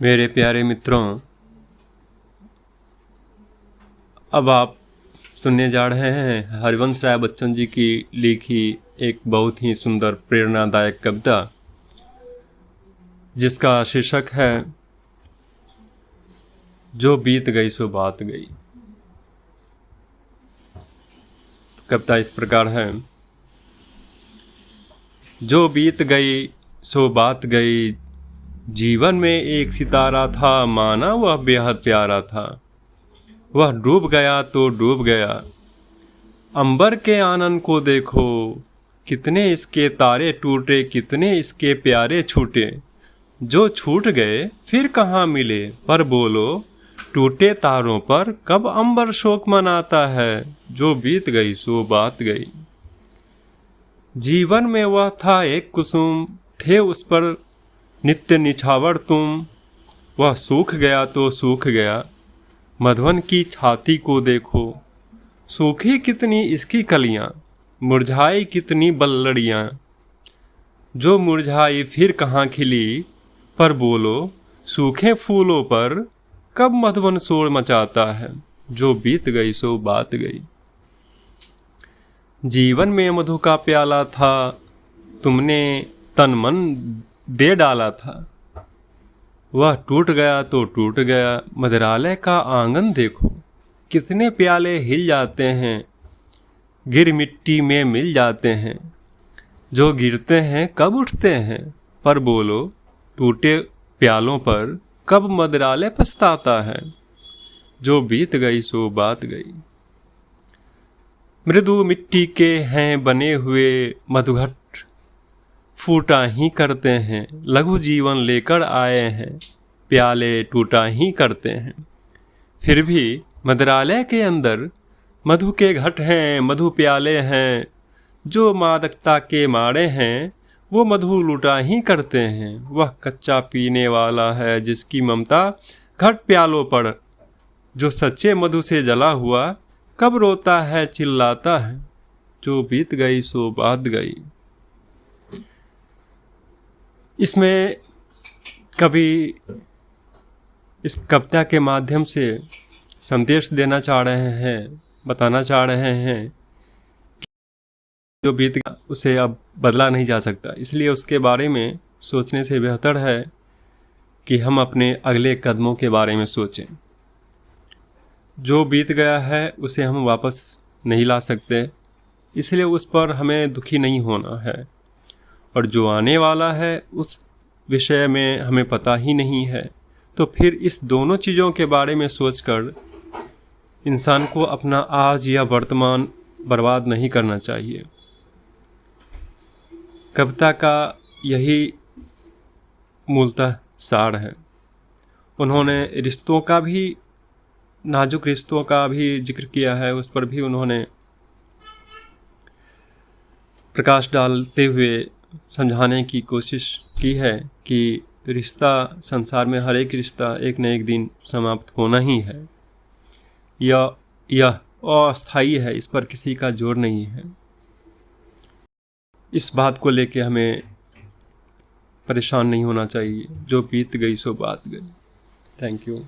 मेरे प्यारे मित्रों, अब आप सुनने जा रहे हैं हरिवंश राय बच्चन जी की लिखी एक बहुत ही सुंदर प्रेरणादायक कविता, जिसका शीर्षक है जो बीत गई सो बात गई। तो कविता इस प्रकार है। जो बीत गई सो बात गई, जीवन में एक सितारा था, माना वह बेहद प्यारा था। वह डूब गया तो डूब गया, अंबर के आनंद को देखो, कितने इसके तारे टूटे, कितने इसके प्यारे छूटे। जो छूट गए फिर कहाँ मिले, पर बोलो टूटे तारों पर कब अंबर शोक मनाता है। जो बीत गई सो बात गई। जीवन में वह था एक कुसुम, थे उस पर नित्य निछावर तुम। वह सूख गया तो सूख गया, मधुवन की छाती को देखो, सूखी कितनी इसकी कलियां, मुरझाई कितनी बल्लड़ियां। जो मुरझाई फिर कहाँ खिली, पर बोलो सूखे फूलों पर कब मधुवन शोर मचाता है। जो बीत गई सो बात गई। जीवन में मधु का प्याला था, तुमने तन मन दे डाला था। वह टूट गया तो टूट गया, मदिरालय का आंगन देखो, कितने प्याले हिल जाते हैं, गिर मिट्टी में मिल जाते हैं। जो गिरते हैं कब उठते हैं, पर बोलो टूटे प्यालों पर कब मदिरालय पछताता है। जो बीत गई सो बात गई। मृदु मिट्टी के हैं बने हुए मधुघट, फूटा ही करते हैं, लघु जीवन लेकर आए हैं, प्याले टूटा ही करते हैं। फिर भी मदिरालय के अंदर मधु के घट हैं, मधु प्याले हैं। जो मादकता के मारे हैं, वो मधु लूटा ही करते हैं। वह कच्चा पीने वाला है जिसकी ममता घट प्यालों पर, जो सच्चे मधु से जला हुआ कब रोता है चिल्लाता है। जो बीत गई सो बात गई। इसमें कवि इस कविता के माध्यम से संदेश देना चाह रहे हैं, बताना चाह रहे हैं कि जो बीत गया उसे अब बदला नहीं जा सकता, इसलिए उसके बारे में सोचने से बेहतर है कि हम अपने अगले कदमों के बारे में सोचें। जो बीत गया है उसे हम वापस नहीं ला सकते, इसलिए उस पर हमें दुखी नहीं होना है। और जो आने वाला है उस विषय में हमें पता ही नहीं है, तो फिर इस दोनों चीज़ों के बारे में सोचकर इंसान को अपना आज या वर्तमान बर्बाद नहीं करना चाहिए। कविता का यही मूलतः सार है। उन्होंने रिश्तों का भी, नाजुक रिश्तों का भी जिक्र किया है, उस पर भी उन्होंने प्रकाश डालते हुए समझाने की कोशिश की है कि रिश्ता, संसार में हर एक रिश्ता एक न एक दिन समाप्त होना ही है। यह अस्थायी है, इस पर किसी का जोर नहीं है। इस बात को लेके हमें परेशान नहीं होना चाहिए। जो बीत गई सो बात गई। Thank you.